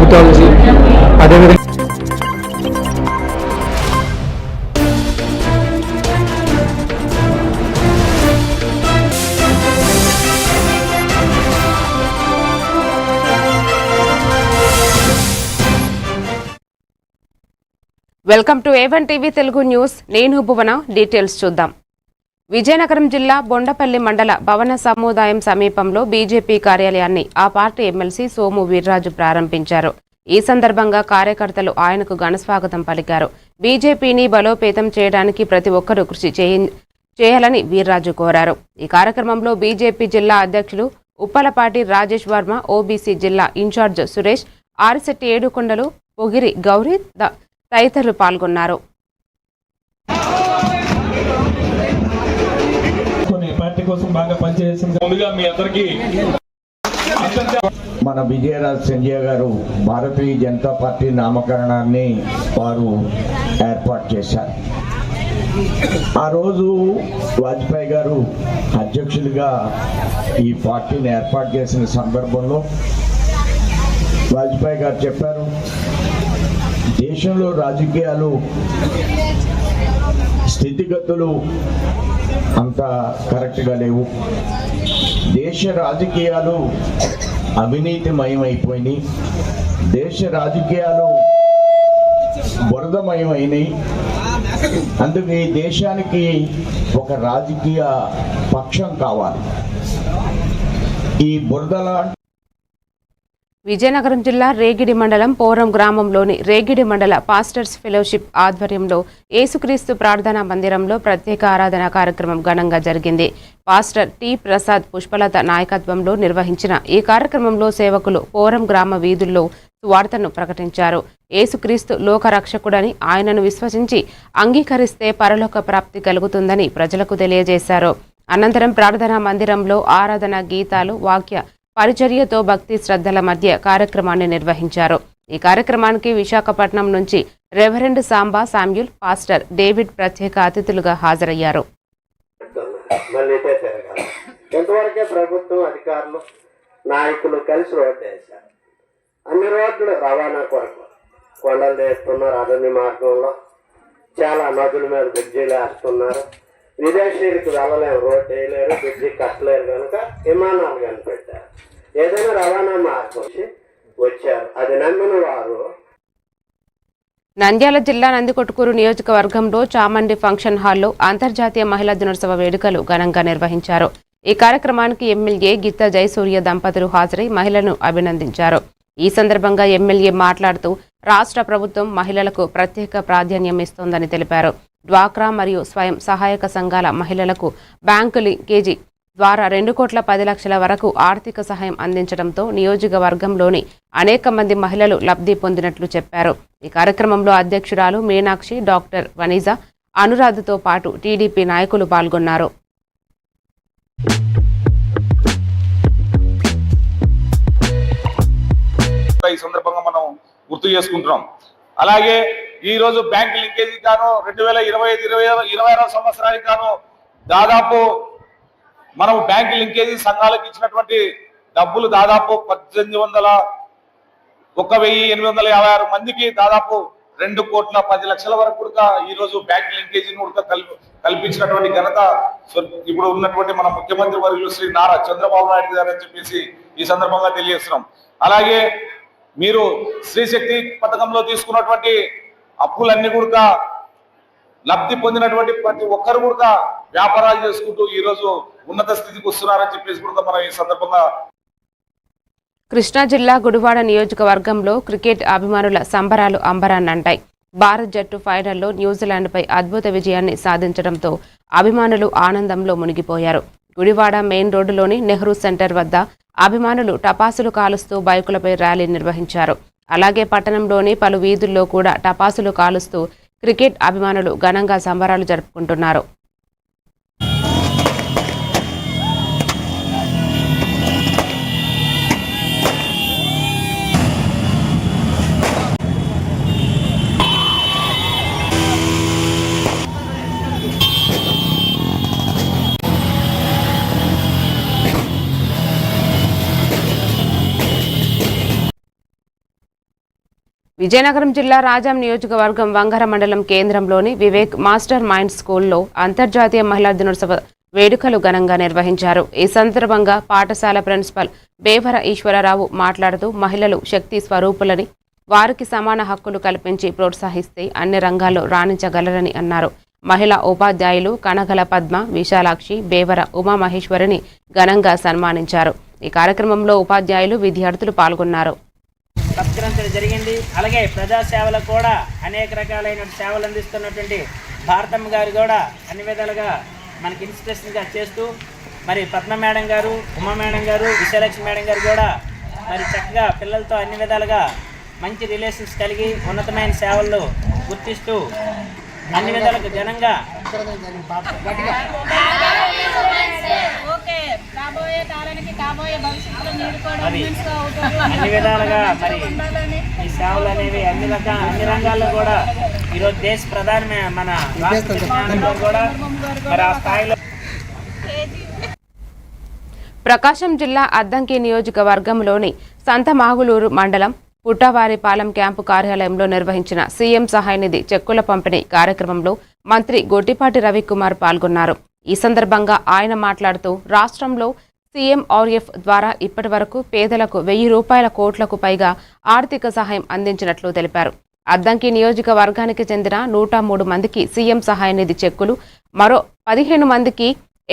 Herpetology, అదేవిధంగా welcome to A1 TV Telugu news. నేను భువన. Details చూద్దాం. విజయనగరం జిల్లా బొండపల్లి మండల భవన సముదాయం సమీపంలో బీజేపీ కార్యాలయాన్ని ఆ పార్టీ ఎమ్మెల్సీ సోము వీర్రాజు ప్రారంభించారు. ఈ సందర్భంగా కార్యకర్తలు ఆయనకు ఘనస్వాగతం పలికారు. బీజేపీని బలోపేతం చేయడానికి ప్రతి ఒక్కరూ కృషి చేయాలని వీర్రాజు కోరారు. ఈ కార్యక్రమంలో బీజేపీ జిల్లా అధ్యక్షులు ఉప్పలపాటి రాజేష్ వర్మ, ఓబీసీ జిల్లా ఇన్ఛార్జ్ సురేష్, ఆరిశెట్టి ఏడుకొండలు, పొగిరి గౌరీ తదితరులు పాల్గొన్నారు. మన విజయరాజ్ సంజయ్ గారు భారతీయ జనతా పార్టీ నామకరణాన్ని వారు ఏర్పాటు చేశారు. ఆ రోజు వాజ్పేయి గారు అధ్యక్షులుగా ఈ పార్టీని ఏర్పాటు చేసిన సందర్భంలో వాజ్పేయి గారు చెప్పారు, దేశంలో రాజకీయాలు స్థితిగతులు అంత కరెక్ట్గా లేవు, దేశ రాజకీయాలు అవినీతిమయమైపోయినాయి, దేశ రాజకీయాలు బురదమయమైనాయి. అందుకే దేశానికి ఒక రాజకీయ పక్షం కావాలి. ఈ బురదల విజయనగరం జిల్లా రేగిడి మండలం పోరం గ్రామంలోని రేగిడి మండల పాస్టర్స్ ఫెలోషిప్ ఆధ్వర్యంలో యేసుక్రీస్తు ప్రార్థనా మందిరంలో ప్రత్యేక ఆరాధన కార్యక్రమం ఘనంగా జరిగింది. పాస్టర్ టి ప్రసాద్ పుష్పలత నాయకత్వంలో నిర్వహించిన ఈ కార్యక్రమంలో సేవకులు పోరం గ్రామ వీధుల్లో సువార్తను ప్రకటించారు. యేసుక్రీస్తు లోకరక్షకుడని, ఆయనను విశ్వసించి అంగీకరిస్తే పరలోక ప్రాప్తి కలుగుతుందని ప్రజలకు తెలియజేశారు. అనంతరం ప్రార్థనా మందిరంలో ఆరాధన గీతాలు, వాక్య పరిచర్యతో భక్తి శ్రద్ధల మధ్య కార్యక్రమాన్ని నిర్వహించారు. ఈ కార్యక్రమానికి విశాఖపట్నం నుంచి reverend Samba Samuel, pastor David ప్రత్యేక అతిథులుగా హాజరయ్యారు. ఎంతవరకే ప్రభుత్వం అధికారులు నాయకులు కలిసి రోడ్డు వేశారు. అన్ని రోడ్లు రవాణా కొరకు కొండలు వేస్తున్నారు. అరణ్య మార్గంలో చాలా నదుల మీద బ్రిడ్జీలు వేస్తున్నారు. విదేశీయులకు వెళ్ళలేము, రోడ్డు వేయలేరు, బ్రిడ్జి కట్టలేరు కనుక విమానాలు కనిపెట్టారు. ఏదైనా రవాణా మార్గం వచ్చారు. అది నమ్మిన వారు. నంద్యాల జిల్లా నందికొట్కూరు నియోజకవర్గంలో చామండి ఫంక్షన్ హాల్లో అంతర్జాతీయ మహిళా దినోత్సవ వేడుకలు ఘనంగా నిర్వహించారు. ఈ కార్యక్రమానికి ఎమ్మెల్యే గిత్తా జయసూర్య దంపతులు హాజరై మహిళలను అభినందించారు. ఈ సందర్భంగా ఎమ్మెల్యే మాట్లాడుతూ రాష్ట్ర ప్రభుత్వం మహిళలకు ప్రత్యేక ప్రాధాన్యం ఇస్తోందని తెలిపారు. డ్వాక్రా మరియు స్వయం సహాయక సంఘాల మహిళలకు బ్యాంకు లింకేజీ ద్వారా 2,10,00,000 వరకు ఆర్థిక సహాయం అందించడంతో నియోజకవర్గంలోని అనేక మంది మహిళలు లబ్ధి పొందినట్లు చెప్పారు. ఈ కార్యక్రమంలో అధ్యక్షురాలు మీనాక్షి, డాక్టర్ వనీజా, అనురాధతో పాటు టీడీపీ నాయకులు పాల్గొన్నారు. ఈ సందర్భంగా మనం గుర్తు చేసుకుంటున్నాం. అలాగే ఈ రోజు బ్యాంక్ లింకేజీ గాను 2025-26 సంవత్సరానికి గాను దాదాపు మనం బ్యాంక్ లింకేజీ సంఘాలకు ఇచ్చినటువంటి డబ్బులు దాదాపు 1,856 మందికి దాదాపు 2,10,00,000 వరకు కూడా ఈ రోజు బ్యాంక్ లింకేజీని కూడా కల్పించినటువంటి ఘనత ఇప్పుడు ఉన్నటువంటి మన ముఖ్యమంత్రి వర్యులు శ్రీ నారా చంద్రబాబు నాయుడు గారు అని చెప్పేసి ఈ సందర్భంగా తెలియజేస్తున్నాం. అలాగే మీరు శ్రీశక్తి పథకంలో తీసుకున్నటువంటి అప్పులన్నీ కూడా లబ్ధి పొందినటువంటి ప్రతి ఒక్కరు కూడా వ్యాపారాలు చేసుకుంటూ ఈ రోజు ఉన్నత స్థితికి వస్తున్నారని చెప్పేసి కూడా మనం ఈ సందర్భంగా. కృష్ణా జిల్లా గుడివాడ నియోజకవర్గంలో క్రికెట్ అభిమానుల సంబరాలు అంబరాన్నంటాయి. భారత్ జట్టు ఫైనల్లో న్యూజిలాండ్పై అద్భుత విజయాన్ని సాధించడంతో అభిమానులు ఆనందంలో మునిగిపోయారు. గుడివాడ మెయిన్ రోడ్డులోని నెహ్రూ సెంటర్ వద్ద అభిమానులు టపాసులు కాలుస్తూ బైకులపై ర్యాలీ నిర్వహించారు. అలాగే పట్టణంలోని పలు వీధుల్లో కూడా టపాసులు కాలుస్తూ క్రికెట్ అభిమానులు ఘనంగా సంబరాలు జరుపుకుంటున్నారు. విజయనగరం జిల్లా రాజాం నియోజకవర్గం వంగర మండలం కేంద్రంలోని వివేక్ మాస్టర్ మైండ్ స్కూల్లో అంతర్జాతీయ మహిళా దినోత్సవ వేడుకలు ఘనంగా నిర్వహించారు. ఈ సందర్భంగా పాఠశాల ప్రిన్సిపల్ బేవర ఈశ్వరరావు మాట్లాడుతూ మహిళలు శక్తి స్వరూపులని, వారికి సమాన హక్కులు కల్పించి ప్రోత్సహిస్తే అన్ని రంగాల్లో రాణించగలరని అన్నారు. మహిళా ఉపాధ్యాయులు కనగల పద్మ, విశాలాక్షి, బేవర ఉమామహేశ్వరిని ఘనంగా సన్మానించారు. ఈ కార్యక్రమంలో ఉపాధ్యాయులు, విద్యార్థులు పాల్గొన్నారు. సత్కరించడం జరిగింది. అలాగే ప్రజాసేవలో కూడా అనేక రకాలైన సేవలు అందిస్తున్నటువంటి భారతమ్మ గారు కూడా అన్ని విధాలుగా మనకి ఇన్స్పిరేషన్గా చేస్తూ, మరి పద్మ మేడం గారు, ఉమా మేడం గారు, విశాలక్ష్మి మేడం గారు కూడా మరి చక్కగా పిల్లలతో అన్ని విధాలుగా మంచి రిలేషన్స్ కలిగి ఉన్నతమైన సేవల్లో గుర్తిస్తూ అన్ని విధాలుగా ఘనంగా అన్ని విధాలుగా మరి ఈ సేవలు అనేవి అన్ని రంగాల్లో కూడా ఈరోజు దేశ ప్రధాని మన రాష్ట్ర కూడా మరి ఆ స్థాయిలో. ప్రకాశం జిల్లా అద్దంకి నియోజకవర్గంలోని సంతమాగులూరు మండలం పుట్టవారిపాలెం క్యాంపు కార్యాలయంలో నిర్వహించిన సీఎం సహాయ నిధి చెక్కుల పంపిణీ కార్యక్రమంలో మంత్రి గొట్టిపాటి రవికుమార్ పాల్గొన్నారు. ఈ సందర్భంగా ఆయన మాట్లాడుతూ రాష్ట్రంలో సీఎంఆర్ఎఫ్ ద్వారా ఇప్పటి వరకు పేదలకు 1000 రూపాయల కోట్లకు పైగా ఆర్థిక సహాయం అందించినట్లు తెలిపారు. అద్దంకి నియోజకవర్గానికి చెందిన 103 మందికి సీఎం సహాయ నిధి చెక్కులు, మరో 15 మందికి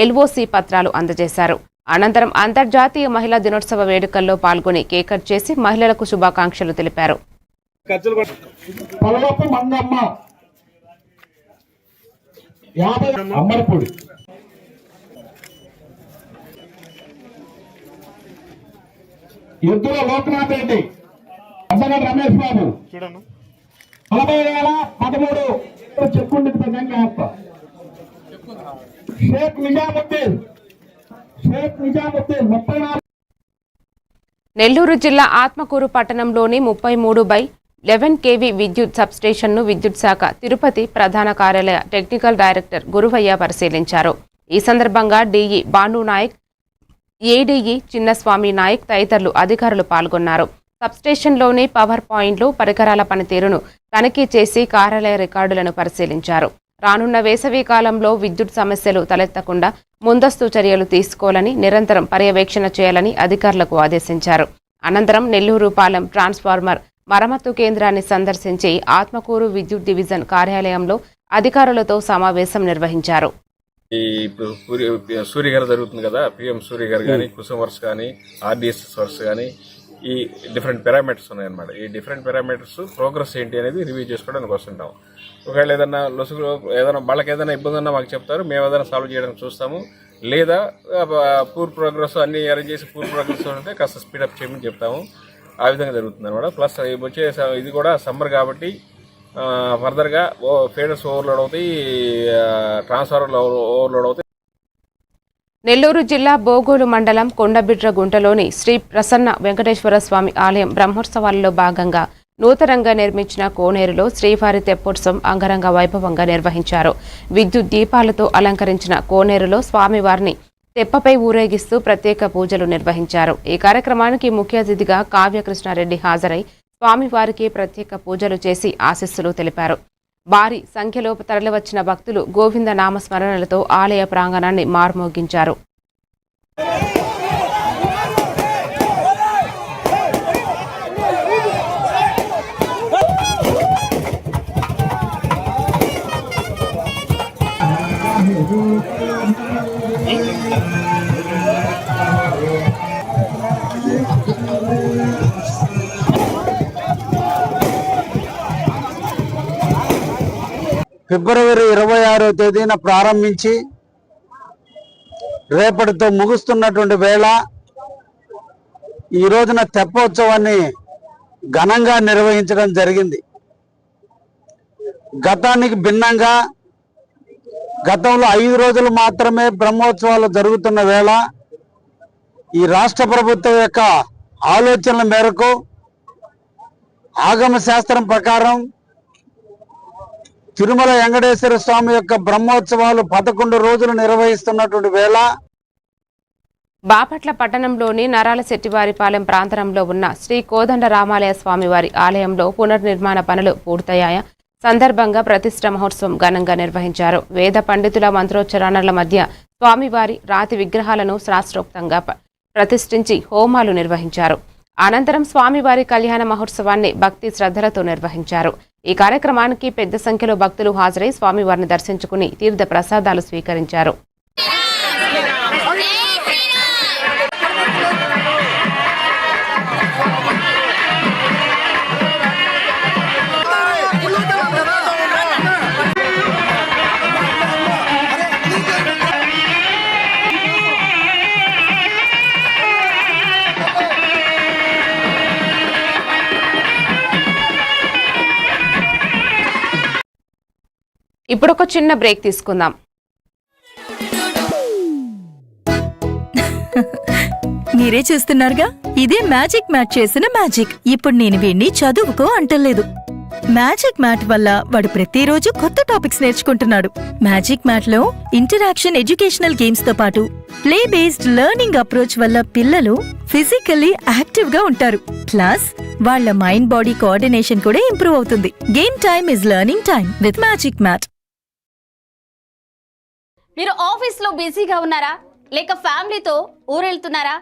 ఎల్ఓసి పత్రాలు అందజేశారు. అనంతరం అంతర్జాతీయ మహిళా దినోత్సవ వేడుకల్లో పాల్గొని కేక్ కట్ చేసి మహిళలకు శుభాకాంక్షలు తెలిపారు. ఎద్దుల లోకనాథ్ రెడ్డి, రమేష్ బాబు 40,013 చెక్కుండి షేక్ నిజాముద్దీన్ 34. నెల్లూరు జిల్లా ఆత్మకూరు పట్టణంలోని 33/11 kV విద్యుత్ సబ్స్టేషన్ను విద్యుత్ శాఖ తిరుపతి ప్రధాన కార్యాలయ టెక్నికల్ డైరెక్టర్ గురువయ్య పరిశీలించారు. ఈ సందర్భంగా డీఈ బాండు నాయక్, ఏడీఈ చిన్నస్వామి నాయక్ తదితరులు అధికారులు పాల్గొన్నారు. సబ్స్టేషన్లోని పవర్ పాయింట్లు, పరికరాల పనితీరును తనిఖీ చేసి కార్యాలయ రికార్డులను పరిశీలించారు. రానున్న వేసవి కాలంలో విద్యుత్ సమస్యలు తలెత్తకుండా ముందస్తు చర్యలు తీసుకోవాలని, నిరంతరం పర్యవేక్షణ చేయాలని అధికారులకు ఆదేశించారు. అనంతరం నెల్లూరు పాలెం ట్రాన్స్ఫార్మర్ మరమ్మతు కేంద్రాన్ని సందర్శించి ఆత్మకూరు విద్యుత్ డివిజన్ కార్యాలయంలో అధికారులతో సమావేశం నిర్వహించారు. ఇప్పుడు సూర్య గారు జరుగుతుంది కదా, పిఎం సూర్య గారు కానీ, కుసుమ్ వర్క్స్ కానీ, ఆర్డిఎస్ఎస్ వర్క్స్ కానీ, ఈ డిఫరెంట్ పారామీటర్స్ ఉన్నాయన్నమాట. ఈ డిఫరెంట్ పారామీటర్స్ ప్రోగ్రెస్ ఏంటి అనేది రివ్యూ చేసుకోవడానికి వస్తుంటాం. ఒకవేళ ఏదైనా లొసుగు, ఏదైనా వాళ్ళకి ఏదైనా ఇబ్బంది ఉన్నా మాకు చెప్తారు, మేము ఏదైనా సాల్వ్ చేయడానికి చూస్తాము. లేదా పూర్ ప్రోగ్రెస్ అన్ని అరేంజ్ చేసి పూర్ ప్రోగ్రెస్ ఉంటే కాస్త స్పీడప్ చేయమని చెప్తాము. ఆ విధంగా జరుగుతుంది అనమాట. ప్లస్ వచ్చే ఇది కూడా సమ్మర్ కాబట్టి ఫర్దర్గా ఫీడర్స్ ఓవర్లోడ్ అవుతాయి, ట్రాన్స్ఫార్మర్లు ఓవర్లోడ్ అవుతాయి. నెల్లూరు జిల్లా బోగోలు మండలం కొండబిడ్ర గుంటలోని శ్రీ ప్రసన్న వెంకటేశ్వర స్వామి ఆలయం బ్రహ్మోత్సవాలలో భాగంగా నూతనంగా నిర్మించిన కోనేరులో శ్రీవారి తెప్పోత్సవం అంగరంగ వైభవంగా నిర్వహించారు. విద్యుత్ దీపాలతో అలంకరించిన కోనేరులో స్వామివారిని తెప్పపై ఊరేగిస్తూ ప్రత్యేక పూజలు నిర్వహించారు. ఈ కార్యక్రమానికి ముఖ్య అతిథిగా కావ్యకృష్ణారెడ్డి హాజరై స్వామివారికి ప్రత్యేక పూజలు చేసి ఆశీస్సులు తెలిపారు. భారీ సంఖ్యలో తరలివచ్చిన భక్తులు గోవింద నామస్మరణలతో ఆలయ ప్రాంగణాన్ని మార్మోగించారు. ఫిబ్రవరి 26వ తేదీన ప్రారంభించి రేపటితో ముగుస్తున్నటువంటి వేళ ఈ రోజున తెప్పోత్సవాన్ని ఘనంగా నిర్వహించడం జరిగింది. గతానికి భిన్నంగా గతంలో 5 రోజులు మాత్రమే బ్రహ్మోత్సవాలు జరుగుతున్న వేళ ఈ రాష్ట్ర ప్రభుత్వం యొక్క ఆలోచనల మేరకు ఆగమ శాస్త్రం ప్రకారం తిరుమల వెంకటేశ్వర స్వామి యొక్క బ్రహ్మోత్సవాలు 11 రోజులు నిర్వహిస్తున్నటువంటి వేళ బాపట్ల పట్టణంలోని నరాల శెట్టివారిపాలెం ప్రాంతంలో ఉన్న శ్రీ కోదండ రామాలయ స్వామివారి ఆలయంలో పునర్నిర్మాణ పనులు పూర్తయ్యాయి. సందర్భంగా ప్రతిష్ఠ మహోత్సవం ఘనంగా నిర్వహించారు. వేద పండితుల మంత్రోచ్చరణల మధ్య స్వామివారి రాతి విగ్రహాలను శాస్త్రోక్తంగా ప్రతిష్ఠించి హోమాలు నిర్వహించారు. అనంతరం స్వామివారి కళ్యాణ మహోత్సవాన్ని భక్తి శ్రద్ధలతో నిర్వహించారు. ఈ కార్యక్రమానికి పెద్ద సంఖ్యలో భక్తులు హాజరై స్వామివారిని దర్శించుకుని తీర్థ ప్రసాదాలు స్వీకరించారు. ఇప్పుడు ఒక చిన్న బ్రేక్ తీసుకుందాం. మీరే చూస్తున్నారుగా, ఇదే మ్యాజిక్ మ్యాట్ చేసిన మ్యాజిక్. ఇప్పుడు నేను వీణ్ణి చదువుకో అంటలేదు. మ్యాజిక్ మ్యాట్ వల్ల వాడు ప్రతిరోజు కొత్త టాపిక్స్ నేర్చుకుంటున్నాడు. మ్యాజిక్ మ్యాట్ లో ఇంటరాక్షన్ ఎడ్యుకేషనల్ గేమ్స్ తో పాటు ప్లే బేస్డ్ లెర్నింగ్ అప్రోచ్ వల్ల పిల్లలు ఫిజికల్లీ యాక్టివ్ గా ఉంటారు. ప్లస్ వాళ్ళ మైండ్ బాడీ కోఆర్డినేషన్ కూడా ఇంప్రూవ్ అవుతుంది. Game time is learning time with magic mat. మీరు ఆఫీస్లో బిజీగా ఉన్నారా, లేక ఫ్యామిలీతో ఊరెళ్తున్నారా,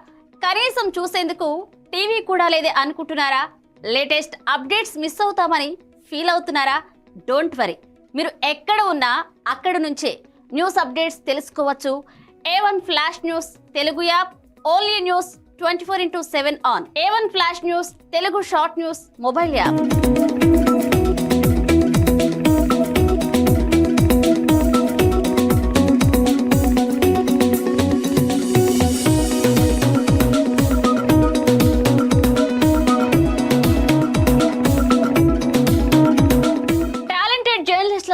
కనీసం చూసేందుకు టీవీ కూడా లేదే అనుకుంటున్నారా, లేటెస్ట్ అప్డేట్స్ మిస్ అవుతామని ఫీల్ అవుతున్నారా? డోంట్ వరీ, మీరు ఎక్కడ ఉన్నా అక్కడ నుంచే న్యూస్ అప్డేట్స్ తెలుసుకోవచ్చు. A1 flash news Telugu app, only news 24/7 on. A1 flash news Telugu short news mobile app.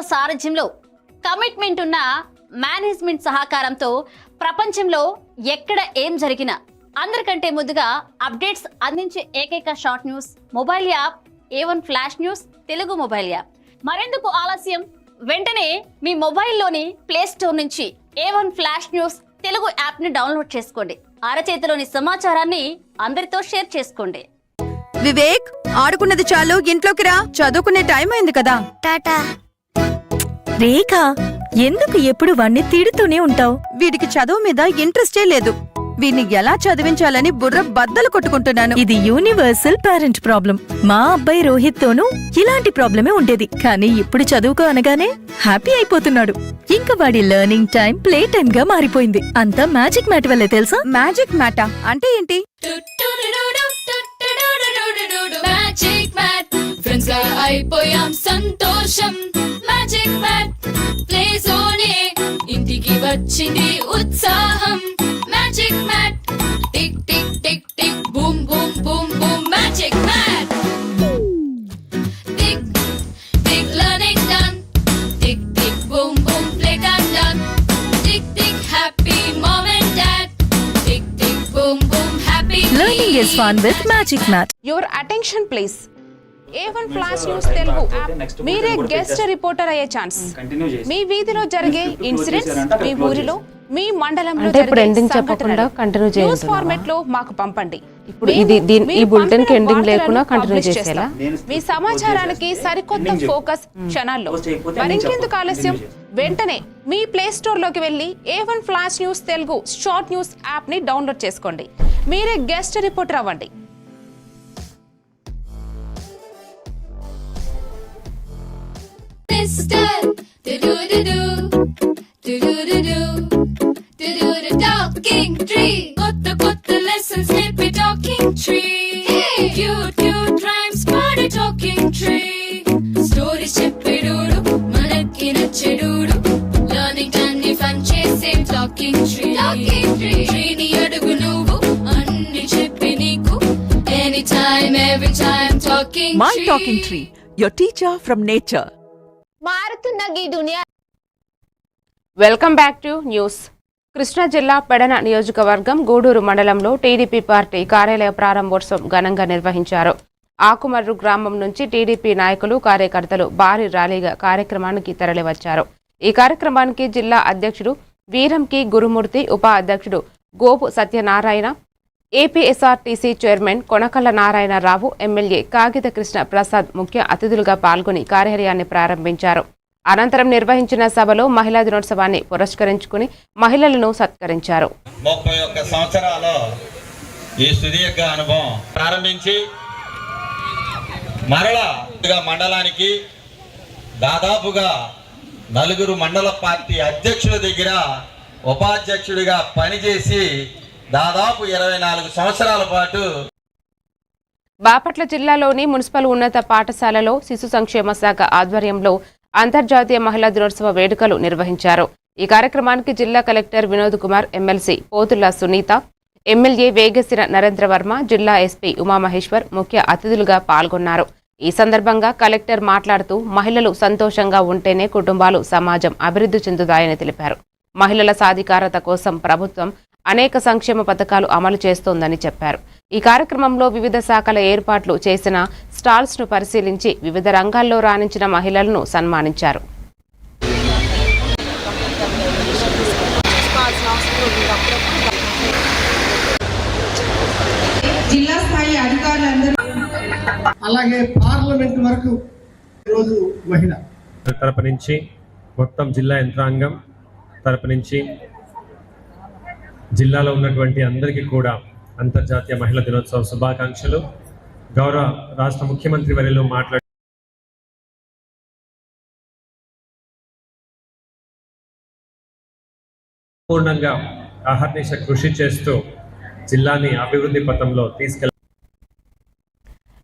సారథ్యంలో కమిట్మెంట్ ఉన్న మేనేజ్మెంట్ సహకారంతో ప్రపంచంలో ఎక్కడ ఏం జరిగినా అందరికంటే ముందుగా అప్డేట్స్ అందించే ఏకైక short news mobile app A1 flash news Telugu mobile app. మరెందుకు ఆలస్యం, వెంటనే మీ మొబైల్లోని ప్లే స్టోర్ నుంచి A1 flash news Telugu app ని డౌన్లోడ్ చేసుకోండి. అరచేతిలోని సమాచారాన్ని అందరితో షేర్ చేసుకోండి. వివేక్, ఆడుకున్నది చాలు, ఇంట్లోకి రా, చదువుకునే టైం అయింది కదా. టాటా. రేఖ, ఎందుకు ఎప్పుడు వాణ్ణి తిడుతూనే ఉంటావు? వీడికి చదువు మీద ఇంట్రెస్టే లేదు. వీడిని ఎలా చదివించాలని బుర్ర బద్దలు కొట్టుకుంటున్నాను. ఇది యూనివర్సల్ పేరెంట్ ప్రాబ్లం. మా అబ్బాయి రోహిత్ తోనూ ఇలాంటి ప్రాబ్లమే ఉండేది, కానీ ఇప్పుడు చదువుకో అనగానే హ్యాపీ అయిపోతున్నాడు. ఇంకా వాడి లెర్నింగ్ టైం ప్లే టైం గా మారిపోయింది. అంతా మ్యాజిక్ మ్యాట్ వల్లే తెలుసా? మ్యాజిక్ మ్యాటా అంటే ఏంటి? ఫ్రెండ్స్ గా అయిపోయాం సంతోషం. మ్యాజిక్ మ్యాట్ ప్లే జోనే ఇంటికి వచ్చింది ఉత్సాహం. Magic mat tick tick tick tick boom boom boom boom. Magic mat tick tick learning done. Tick tick boom boom play time done. Tick tick happy mom and dad. Tick tick boom boom happy. Learning is fun with magic mat. Your attention please. A1 flash news Telugu app. మీరే guest reporter అయ్యే chance. మీ వీధిలో జరిగే incidents, మీ ఊరిలో, మీ మండలంలో జరిగే ending చెప్పకుండా continue చేయండి. న్యూస్ ఫార్మాట్ లో మాకు పంపండి. ఇప్పుడు ఈ బులెటిన్ కి ఎండింగ్ లేకుండా కంటిన్యూ చేసేలా మీ సమాచారానికి సరికొత్త ఫోకస్ క్షణాల్లో. మరింకెందుకు ఆలస్యం, వెంటనే మీ ప్లే స్టోర్ లోకి వెళ్ళి A1 flash news Telugu short news app ని డౌన్లోడ్ చేసుకోండి. మీరే గెస్ట్ రిపోర్టర్ అవ్వండి. Talking tree, kotta kotta lessons, happy talking tree. Hey, cute cute rhymes, party talking tree. Stories cheppedudu, manaki nachedudu. Learning tanni fun chese talking tree. Talking tree, tree ni adugu nuvu, anni cheppi neeku. Anytime, every time, talking tree. My talking tree, your teacher from nature. మారుతున్న ఈ దునియా. Welcome back to news. Krishna జిల్లా పెడన నియోజకవర్గం గూడూరు మండలంలో TDP party కార్యాలయ ప్రారంభోత్సవం ఘనంగా నిర్వహించారు. ఆకుమర్రు గ్రామం నుంచి టీడీపీ నాయకులు, కార్యకర్తలు భారీ ర్యాలీగా కార్యక్రమానికి తరలివచ్చారు. ఈ కార్యక్రమానికి జిల్లా అధ్యక్షుడు వీరంకి గురుమూర్తి, ఉప అధ్యక్షుడు Gopu Satyanarayana, APSRTC chairman Konakalla Narayana Rao, MLA Kagita Krishna Prasad ముఖ్య అతిథులుగా పాల్గొని కార్యాలయాన్ని ప్రారంభించారు. అనంతరం నిర్వహించిన సభలో మహిళా దినోత్సవాన్ని పురస్కరించుకుని మహిళలను సత్కరించారు. 31 సంవత్సరాలు ఈ సుదీర్ఘ అనుభవం ప్రారంభించి మరలా మండలానికి దాదాపుగా 4 మండల పార్టీ అధ్యక్షుల దగ్గర ఉపాధ్యక్షుడిగా పనిచేసి దాదాపు 24 సంవత్సరాల పాటు బాపట్ల జిల్లాలోని మున్సిపల్ ఉన్నత పాఠశాలలో శిశు సంక్షేమ శాఖ ఆధ్వర్యంలో అంతర్జాతీయ మహిళా దినోత్సవ వేడుకలు నిర్వహించారు. ఈ కార్యక్రమానికి జిల్లా కలెక్టర్ వినోద్ కుమార్, ఎమ్మెల్సీ పోతుల సునీత, ఎమ్మెల్యే వేగేసిన నరేంద్రవర్మ, జిల్లా ఎస్పీ ఉమామహేశ్వర్ ముఖ్య అతిథులుగా పాల్గొన్నారు. ఈ సందర్భంగా కలెక్టర్ మాట్లాడుతూ మహిళలు సంతోషంగా ఉంటేనే కుటుంబాలు, సమాజం అభివృద్ధి చెందుతాయని తెలిపారు. మహిళల సాధికారత కోసం ప్రభుత్వం అనేక సంక్షేమ పథకాలు అమలు చేస్తోందని చెప్పారు. ఈ కార్యక్రమంలో వివిధ శాఖల ఏర్పాట్లు చేసిన స్టాల్స్ ను పరిశీలించి వివిధ రంగాల్లో రాణించిన మహిళలను సన్మానించారు. జిల్లా స్థాయి అధికారులందరూ అలాగే పార్లమెంట్ వరకు ఈరోజు మహిళ తరపు నుంచి మొత్తం జిల్లా యంత్రాంగం తరపు నుంచి జిల్లాలో ఉన్నటువంటి అందరికీ కూడా అంతర్జాతీయ మహిళా దినోత్సవ శుభాకాంక్షలు. గౌరవ రాష్ట్ర ముఖ్యమంత్రి వర్యులు మాట్లాడి పూర్ణంగా అహర్నిశ కృషి చేస్తూ జిల్లాని అభివృద్ధి పథంలో తీసుకెళ్లారు.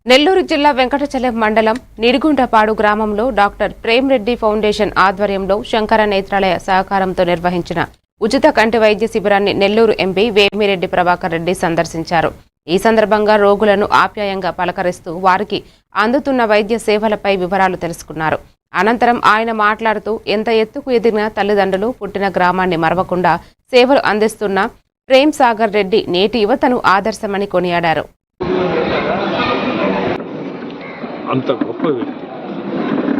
నెల్లూరు జిల్లా వెంకటచలం మండలం నిడిగుంటపాడు గ్రామంలో డాక్టర్ ప్రేమ్ రెడ్డి ఫౌండేషన్ ఆధ్వర్యంలో శంకర నేత్రాలయ సహకారంతో నిర్వహించిన ఉచిత కంటి వైద్య శిబిరాన్ని నెల్లూరు ఎంపీ వేమిరెడ్డి ప్రభాకర్ రెడ్డి సందర్శించారు. ఈ సందర్భంగా రోగులను ఆప్యాయంగా పలకరిస్తూ వారికి అందుతున్న వైద్య సేవలపై వివరాలు తెలుసుకున్నారు. అనంతరం ఆయన మాట్లాడుతూ ఎంత ఎత్తుకు ఎదిగిన తల్లిదండ్రులు పుట్టిన గ్రామాన్ని మరవకుండా సేవలు అందిస్తున్న ప్రేమ్ సాగర్ రెడ్డి నేటి యువతను ఆదర్శమని కొనియాడారు. అంత గొప్ప వ్యక్తి.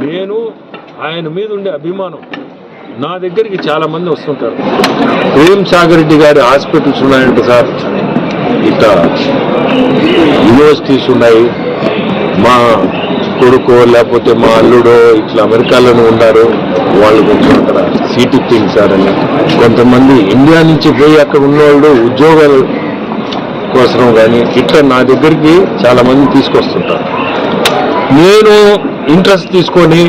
నేను ఆయన మీద ఉండే అభిమానం, నా దగ్గరికి చాలామంది వస్తుంటారు. ప్రేమ్ సాగర్ రెడ్డి గారి హాస్పిటల్స్ ఉన్నాయంట సార్, ఇట్లా యూనివర్సిటీస్ ఉన్నాయి, మా కొడుకో లేకపోతే మా అల్లుడో ఇట్లా అమెరికాలోనే ఉన్నారు, వాళ్ళు కొంచెం అక్కడ సీట్ ఇప్పింది సార్ అని. కొంతమంది ఇండియా నుంచి పోయి అక్కడ ఉన్నవాళ్ళు ఉద్యోగాల కోసం కానీ ఇట్లా నా దగ్గరికి చాలామంది తీసుకొస్తుంటారు. నేను ఇంట్రెస్ట్ తీసుకొని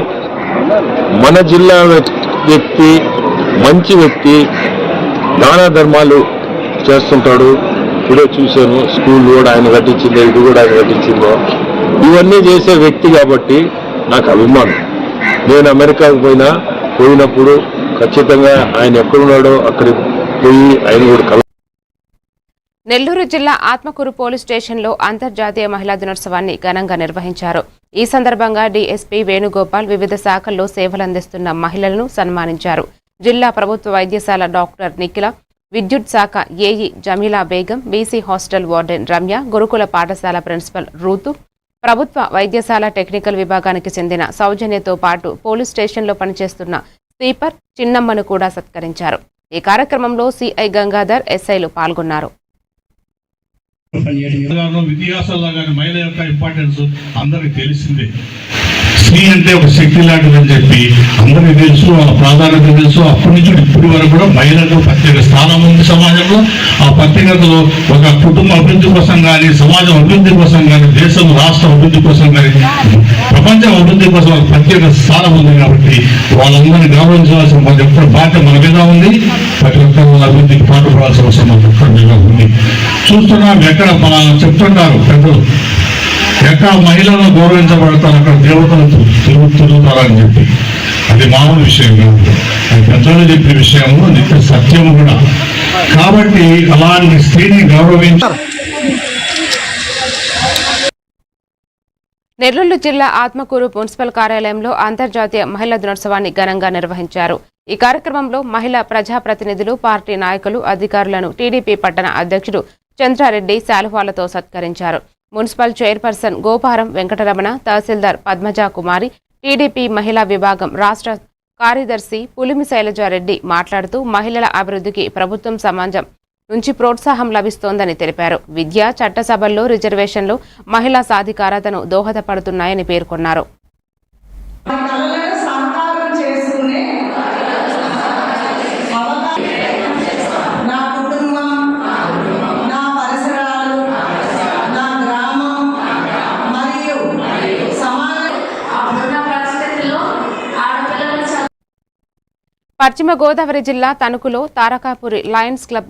మన జిల్లా వ్యక్తి, మంచి వ్యక్తి, దాన ధర్మాలు చేస్తుంటాడు. ఇప్పుడే చూశాను, స్కూల్ కూడా ఆయన కట్టించిందో, ఇది కూడా ఆయన కట్టించిందో, ఇవన్నీ చేసే వ్యక్తి కాబట్టి నాకు అభిమానం. నేను అమెరికాకు పోయినప్పుడు ఖచ్చితంగా ఆయన ఎక్కడున్నాడో అక్కడికి పోయి ఆయన కూడా నెల్లూరు జిల్లా ఆత్మకూరు పోలీస్ స్టేషన్లో అంతర్జాతీయ మహిళా దినోత్సవాన్ని ఘనంగా నిర్వహించారు. ఈ సందర్భంగా డీఎస్పీ వేణుగోపాల్ వివిధ శాఖల్లో సేవలందిస్తున్న మహిళలను సన్మానించారు. జిల్లా ప్రభుత్వ వైద్యశాల డాక్టర్ నిఖిల, విద్యుత్ శాఖ AE Jamila Begum, BC hostel warden Ramya, గురుకుల పాఠశాల ప్రిన్సిపల్ రూతు, ప్రభుత్వ వైద్యశాల టెక్నికల్ విభాగానికి చెందిన సౌజన్యతో పాటు పోలీస్ స్టేషన్లో పనిచేస్తున్న స్వీపర్ చిన్నమ్మను కూడా సత్కరించారు. ఈ కార్యక్రమంలో సిఐ గంగాధర్, ఎస్ఐలు పాల్గొన్నారు. విద్యాసాల్లో కానీ మహిళ యొక్క ఇంపార్టెన్స్ అందరికి తెలిసిందే. స్త్రీ అంటే ఒక శక్తి లాంటిదని చెప్పి అందరికీ తెలుసు, వాళ్ళ ప్రాధాన్యత తెలుసు. అప్పటి నుంచి ఇప్పటి వరకు కూడా మహిళలకు ప్రత్యేక స్థానం ఉంది సమాజంలో. ఆ ప్రత్యేకతలో ఒక కుటుంబ అభివృద్ధి కోసం కానీ, సమాజం అభివృద్ధి కోసం కానీ, దేశం రాష్ట్ర అభివృద్ధి కోసం కానీ, ప్రపంచం అభివృద్ధి కోసం ఒక ప్రత్యేక స్థానం ఉంది. కాబట్టి వాళ్ళందరినీ గౌరవించవలసిన మన ఎప్పుడు బాధ్యత మన మీద ఉంది. ప్రతి ఒక్కరు అభివృద్ధికి పాటుపడాల్సిన అవసరం మన ఒక్కరి మీద ఉంది. చూస్తున్నాం, ఎక్కడ మన చెప్తుంటారు పెద్దలు, ఎక్కడ మహిళలను గౌరవించబడతారు అక్కడ దేవతలు తిరుగుతారని చెప్పి. అది మామూలు విషయం కాదు, అది పెద్దలు చెప్పే విషయము, నిత్య సత్యము కూడా. కాబట్టి అలాంటి స్త్రీని గౌరవించారు. నెల్లూరు జిల్లా ఆత్మకూరు మున్సిపల్ కార్యాలయంలో అంతర్జాతీయ మహిళా దినోత్సవాన్ని ఘనంగా నిర్వహించారు. ఈ కార్యక్రమంలో మహిళా ప్రజాప్రతినిధులు, పార్టీ నాయకులు, అధికారులను టీడీపీ పట్టణ అధ్యక్షుడు చంద్రారెడ్డి శాలువాలతో సత్కరించారు. మున్సిపల్ చైర్పర్సన్ గోపారం వెంకటరమణ, తహసీల్దార్ పద్మజా కుమారి, టీడీపీ మహిళా విభాగం రాష్ట్ర కార్యదర్శి పులిమి శైలజారెడ్డి మాట్లాడుతూ మహిళల అభివృద్ధికి ప్రభుత్వం సమాజం నుంచి ప్రోత్సాహం లభిస్తోందని తెలిపారు. విద్య, చట్టసభల్లో రిజర్వేషన్లు మహిళా సాధికారతను దోహదపడుతున్నాయని పేర్కొన్నారు. పశ్చిమ గోదావరి జిల్లా తణుకులో తారకాపురి లయన్స్ క్లబ్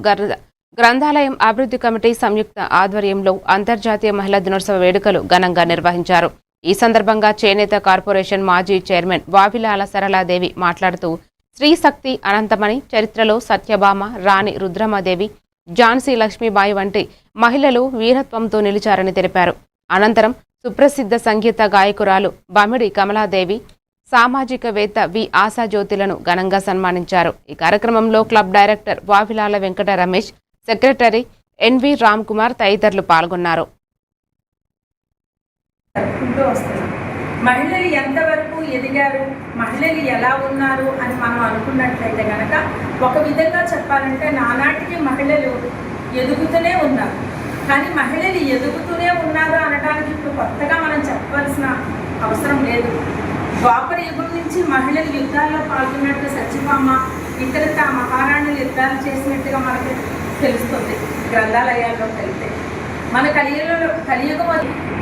గ్రంథాలయం అభివృద్ధి కమిటీ సంయుక్త ఆధ్వర్యంలో అంతర్జాతీయ మహిళా దినోత్సవ వేడుకలు ఘనంగా నిర్వహించారు. ఈ సందర్భంగా చేనేత కార్పొరేషన్ మాజీ చైర్మన్ వావిలాల సరళాదేవి మాట్లాడుతూ స్త్రీ శక్తి అనంతమని, చరిత్రలో సత్యభామ, రాణి రుద్రమాదేవి, ఝాన్సీ లక్ష్మీబాయి వంటి మహిళలు వీరత్వంతో నిలిచారని తెలిపారు. అనంతరం సుప్రసిద్ధ సంగీత గాయకురాలు బమిడి కమలాదేవి, సామాజికవేత్త వి ఆశాజ్యోతులను ఘనంగా సన్మానించారు. ఈ కార్యక్రమంలో club director Vavilala Venkata Ramesh, secretary NV Ram Kumar తదితరులు పాల్గొన్నారు. మహిళలు ఎంతవరకు ఎదిగారు, మహిళలు ఎలా ఉన్నారు అని మనం అనుకున్నట్లయితే కనుక ఒక విధంగా చెప్పాలంటే నానాటికి మహిళలు ఎదుగుతూనే ఉన్నారు. కానీ మహిళలు ఎదుగుతూనే ఉన్నారు అనడానికి ఇప్పుడు కొత్తగా మనం చెప్పవలసిన అవసరం లేదు. ద్వాపర యుగం నుంచి మహిళలు యుద్ధాల్లో పాల్గొన్నట్టు సత్యభామ, ఇతరత మహారాణులు యుద్ధాలు చేసినట్టుగా మనకి తెలుస్తుంది గ్రంథాలయాల్లో వెళ్తే. మన కలియుగం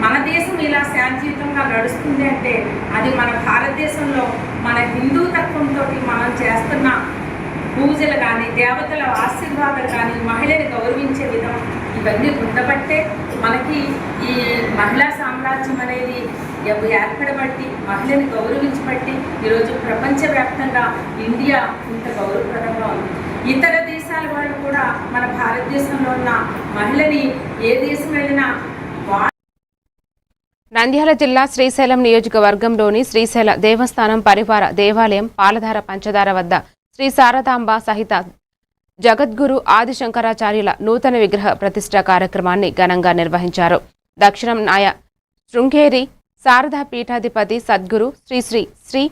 మన దేశం ఇలా శాంతియుతంగా నడుస్తుంది అంటే అది మన భారతదేశంలో మన హిందూ తత్వంతో మనం చేస్తున్న పూజలు కానీ, దేవతల ఆశీర్వాదాలు కానీ, మహిళని గౌరవించే విధం ఇవన్నీ ఉండబట్టే మనకి ఈ మహిళా సామ్రాజ్యం అనేది ఏర్పడబట్టి, మహిళని గౌరవించబట్టి ఈరోజు ప్రపంచవ్యాప్తంగా ఇండియా ఇంత గౌరవప్రదంగా ఉంది. ఇతర దేశాల వాళ్ళు కూడా మన భారతదేశంలో ఉన్న మహిళని ఏ దేశం వెళ్ళినా. నంద్యాల జిల్లా శ్రీశైలం నియోజకవర్గంలోని శ్రీశైల దేవస్థానం పరివార దేవాలయం పాలధార పంచదార వద్ద శ్రీ శారదాంబ సహిత జగద్గురు ఆదిశంకరాచార్యుల నూతన విగ్రహ ప్రతిష్ఠా కార్యక్రమాన్ని ఘనంగా నిర్వహించారు. దక్షిణం నాయ శృంగేరి శారదా పీఠాధిపతి సద్గురు శ్రీ శ్రీ శ్రీ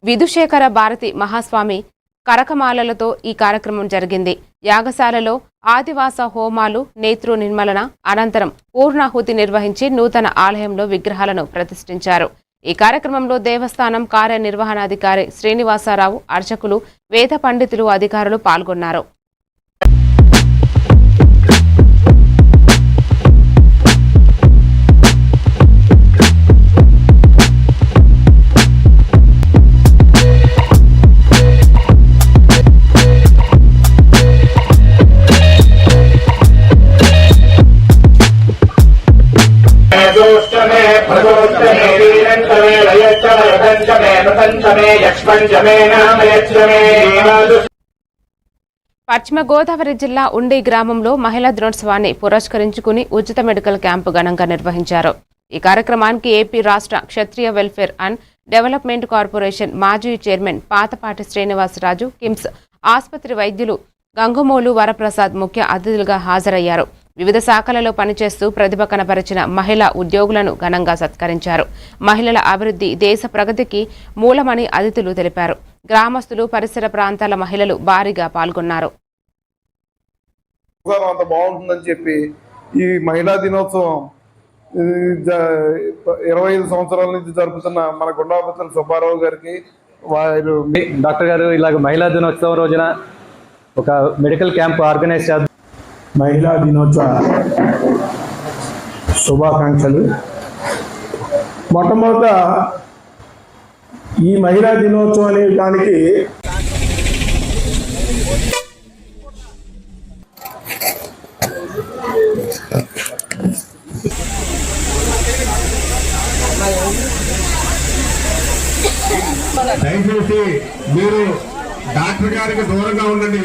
విధుశేఖర భారతి మహాస్వామి కరకమాలలతో ఈ కార్యక్రమం జరిగింది. యాగశాలలో ఆదివాస హోమాలు, నేత్రు నిర్మలన అనంతరం పూర్ణాహుతి నిర్వహించి నూతన ఆలయంలో విగ్రహాలను ప్రతిష్ఠించారు. ఈ కార్యక్రమంలో దేవస్థానం కార్యనిర్వహణాధికారి శ్రీనివాసరావు, అర్చకులు, వేద పండితులు, అధికారులు పాల్గొన్నారు. పశ్చిమ గోదావరి జిల్లా ఉండి గ్రామంలో మహిళా దినోత్సవాన్ని పురస్కరించుకుని ఉచిత మెడికల్ క్యాంపు ఘనంగా నిర్వహించారు. ఈ కార్యక్రమానికి ఏపీ రాష్ట్ర క్షత్రియ వెల్ఫేర్ అండ్ డెవలప్మెంట్ కార్పొరేషన్ మాజీ చైర్మన్ పాతపాటి శ్రీనివాసరాజు, కిమ్స్ ఆసుపత్రి వైద్యులు గంగుమూలు వరప్రసాద్ ముఖ్య అతిథులుగా హాజరయ్యారు. వివిధ శాఖలలో పనిచేస్తూ ప్రతిభ కనపరిచిన మహిళా ఉద్యోగులను ఘనంగా సత్కరించారు. మహిళల అభివృద్ధి దేశ ప్రగతికి మూలమని అతిథులు తెలిపారు. గ్రామస్తులు, పరిసర ప్రాంతాల మహిళలు భారీగా పాల్గొన్నారు. అంత బాగుంటుందని చెప్పి ఈ మహిళా దినోత్సవం 25 సంవత్సరాల నుంచి జరుపుతున్న మన గుండాపత్రుల సుబ్బారావు గారికి, వారు డాక్టర్ గారు ఇలాగ మహిళా దినోత్సవం రోజున ఒక మెడికల్ క్యాంప్ ఆర్గనైజ్ చేద్దాం. మహిళా దినోత్సవ శుభాకాంక్షలు. మొట్టమొదట ఈ మహిళా దినోత్సవం అనే దానికి దయచేసి మీరు డాక్టర్ గారికి దూరంగా ఉండండి.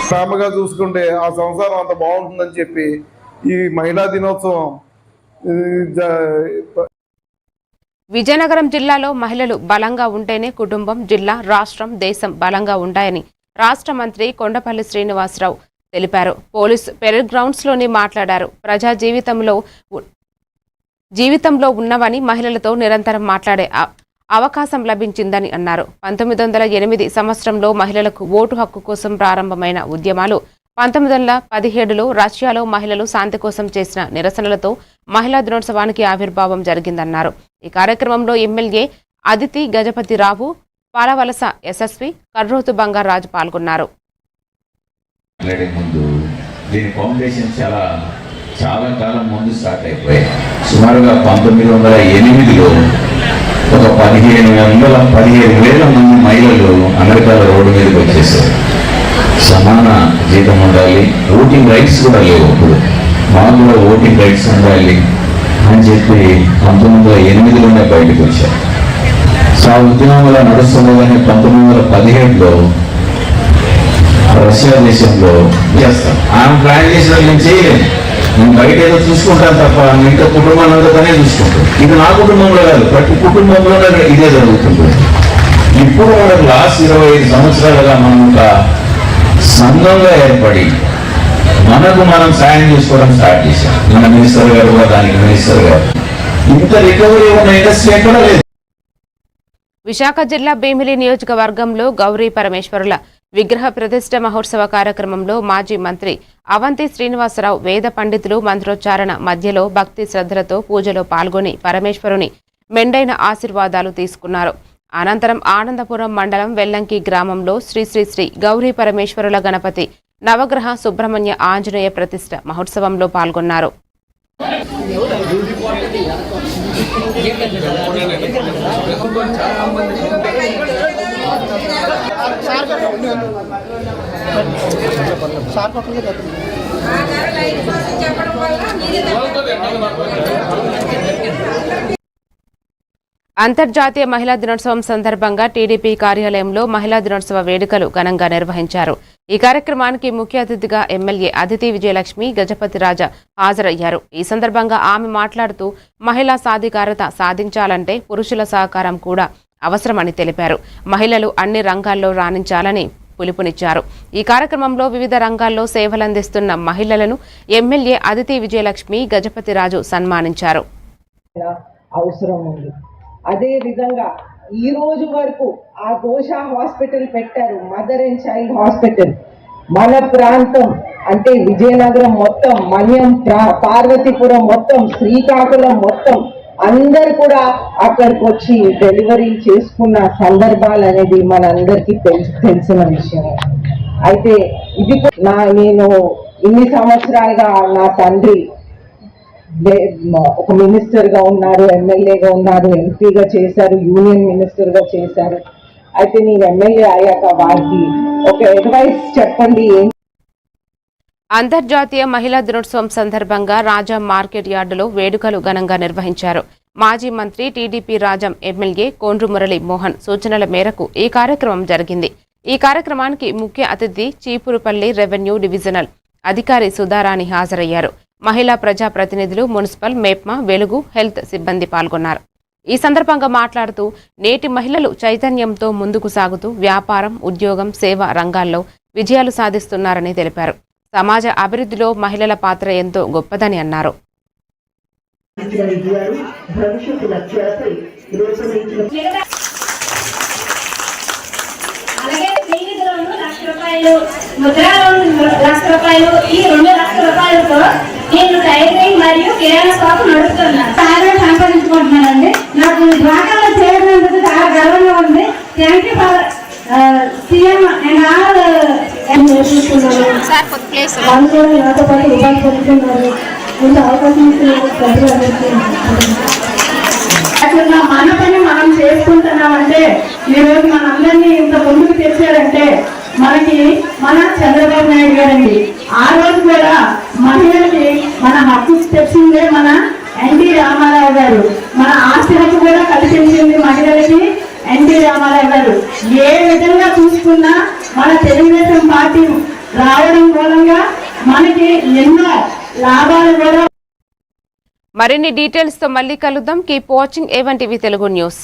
ప్రేమగా చూసుకుంటే ఆ సంసారం అంత బాగుంటుందని చెప్పి ఈ మహిళా దినోత్సవం. విజయనగరం జిల్లాలో మహిళలు బలంగా ఉంటేనే కుటుంబం, జిల్లా, రాష్ట్రం, దేశం బలంగా ఉంటాయని రాష్ట్ర మంత్రి కొండపల్లి శ్రీనివాసరావు తెలిపారు. పోలీస్ పెరేడ్ గ్రౌండ్స్లోని మాట్లాడారు. ప్రజా జీవితంలో ఉన్నవని మహిళలతో నిరంతరం మాట్లాడే అవకాశం లభించిందని అన్నారు. 1908 సంవత్సరంలో మహిళలకు ఓటు హక్కు కోసం ప్రారంభమైన ఉద్యమాలు 1917లో రష్యాలో మహిళలు శాంతి కోసం చేసిన నిరసనలతో మహిళా దినోత్సవానికి ఆవిర్భావం జరిగిందన్నారు. ఈ కార్యక్రమంలో ఎమ్మెల్యే అదితి గజపతిరావు, పాలవలస యశస్వి, కర్రోతు బంగారాజు పాల్గొన్నారు. దీని ఫౌండేషన్ చాలా కాలం ముందు స్టార్ట్ అయిపోయాయి. సుమారుగా 1908లో ఒక 15,000 మంది మహిళలు అమెరికాలో రోడ్డు మీదకి వచ్చేసారు. సమాన జీతం ఉండాలి, ఓటింగ్ రైట్స్ కూడా లేవు. ఇప్పుడు మాకు కూడా ఓటింగ్ రైట్స్ ఉండాలి అని చెప్పి 1908లోనే బయటకు వచ్చారు. ఆ ఉద్యమం వల్ల నడుస్తుండగానే 1917లో రష్యా దేశంలో చేస్తాం. ఆమె ప్లాన్ చేసిన నేను చేయలేదు, నేను బయట ఏదో చూసుకుంటాను తప్ప ఇంట్లో కుటుంబాలందరితోనే చూసుకుంటాను. ఇది నా కుటుంబంలో కాదు, ప్రతి కుటుంబంలోనే ఇదే జరుగుతుంది. ఇప్పుడు మనకు లాస్ట్ 25 సంవత్సరాలుగా మనం ఒక సంఘంగా ఏర్పడి మనకు మనం సాయం చేసుకోవడం స్టార్ట్ చేశాం. మన మినిస్టర్ గారు కూడా దానికి మినిస్టర్ గారు. ఇంత రికవరీ ఉన్న ఇండస్ట్రీ ఎక్కడ లేదు. విశాఖ జిల్లా భీమిలి నియోజకవర్గంలో గౌరీ పరమేశ్వరుల విగ్రహ ప్రతిష్ఠ మహోత్సవ కార్యక్రమంలో మాజీ మంత్రి అవంతి శ్రీనివాసరావు వేద పండితులు మంత్రోచ్చారణ మధ్యలో భక్తి శ్రద్ధలతో పూజలో పాల్గొని పరమేశ్వరుని మెండైన ఆశీర్వాదాలు తీసుకున్నారు. అనంతరం ఆనందపురం మండలం వెల్లంకి గ్రామంలో శ్రీ శ్రీ శ్రీ గౌరీ పరమేశ్వరుల గణపతి నవగ్రహ సుబ్రహ్మణ్య ఆంజనేయ ప్రతిష్ఠ మహోత్సవంలో పాల్గొన్నారు. అంతర్జాతీయ మహిళా దినోత్సవం సందర్భంగా టీడీపీ కార్యాలయంలో మహిళా దినోత్సవ వేడుకలు ఘనంగా నిర్వహించారు. ఈ కార్యక్రమానికి ముఖ్య అతిథిగా ఎమ్మెల్యే అదితి విజయలక్ష్మి గజపతిరాజ హాజరయ్యారు. ఈ సందర్భంగా ఆమె మాట్లాడుతూ మహిళా సాధికారత సాధించాలంటే పురుషుల సహకారం కూడా అవసరమని తెలిపారు. మహిళలు అన్ని రంగాల్లో రాణించాలని పిలుపునిచ్చారు. ఈ కార్యక్రమంలో వివిధ రంగాల్లో సేవలందిస్తున్న మహిళలను ఎమ్మెల్యే అదితి విజయలక్ష్మి గజపతిరాజు సన్మానించారు. అదే విధంగా ఈ రోజు వరకు ఆ ఘోష హాస్పిటల్ పెట్టారు, మదర్ అండ్ చైల్డ్ హాస్పిటల్. మన ప్రాంతం అంటే విజయనగరం మొత్తం, మన్యం, పార్వతీపురం మొత్తం, శ్రీకాకుళం మొత్తం అందరు కూడా అక్కడికి వచ్చి డెలివరీ చేసుకున్న సందర్భాలు అనేది మనందరికీ తెలిసిన విషయం. అయితే ఇది నేను ఇన్ని సంవత్సరాలుగా నా తండ్రి ఒక మినిస్టర్ గా ఉన్నారు, ఎమ్మెల్యేగా ఉన్నారు, ఎంపీగా చేశారు, యూనియన్ మినిస్టర్ గా చేశారు. అయితే నేను ఎమ్మెల్యే అయ్యాక వారికి ఒక అడ్వైస్ చెప్పండి. అంతర్జాతీయ మహిళా దినోత్సవం సందర్భంగా రాజాం మార్కెట్ యార్డులో వేడుకలు ఘనంగా నిర్వహించారు. మాజీ మంత్రి టీడీపీ రాజాం ఎమ్మెల్యే కోండ్రు మురళి మోహన్ సూచనల మేరకు ఈ కార్యక్రమం జరిగింది. ఈ కార్యక్రమానికి ముఖ్య అతిథి చీపురుపల్లి రెవెన్యూ డివిజనల్ అధికారి సుధారాణి హాజరయ్యారు. మహిళా ప్రజాప్రతినిధులు, మున్సిపల్, మేప్మా, వెలుగు, హెల్త్ సిబ్బంది పాల్గొన్నారు. ఈ సందర్భంగా మాట్లాడుతూ నేటి మహిళలు చైతన్యంతో ముందుకు సాగుతూ వ్యాపారం, ఉద్యోగం, సేవా రంగాల్లో విజయాలు సాధిస్తున్నారని తెలిపారు. సమాజ అభివృద్ధిలో మహిళల పాత్ర ఎంతో గొప్పదని అన్నారు. ముద్రా లోన్ ₹1,00,000, ఈ ₹2,00,000తో నేను టైలరింగ్ మరియు కిరాణా షాప్ నడుపుతున్నాను. చాలా సంపాదించుకుంటున్నానండి. నాకు డ్వాక్రాలో చేరినందుకు చాలా గర్వంగా ఉంది. Thank you for CM and all. వాళ్ళు కూడా నాతో పాటు ఉపాధి పొందుతున్నారు. ముందు అవకాశం అట్లా మన పని మనం చేసుకుంటున్నామంటే ఈరోజు మనందరినీ ఇంత ముందుకు తెచ్చారంటే మనకి మన చంద్రబాబు నాయుడు గారండి. ఆ రోజు కూడా మహిళలకి మన హక్కు తెచ్చిందే మన ఎన్టీ రామారావు గారు. మన ఆస్తి హక్కు కూడా కల్పించింది మహిళలకి ఎన్టీ రామారావు గారు. ఏ విధంగా చూసుకున్నా మన తెలుగుదేశం పార్టీ రావడం మూలంగా మనకి ఎన్నో లాభాలు కూడా. మరిన్ని డీటెయిల్స్ తో మళ్ళీ కలుద్దాం. Keep watching A1 TV Telugu news.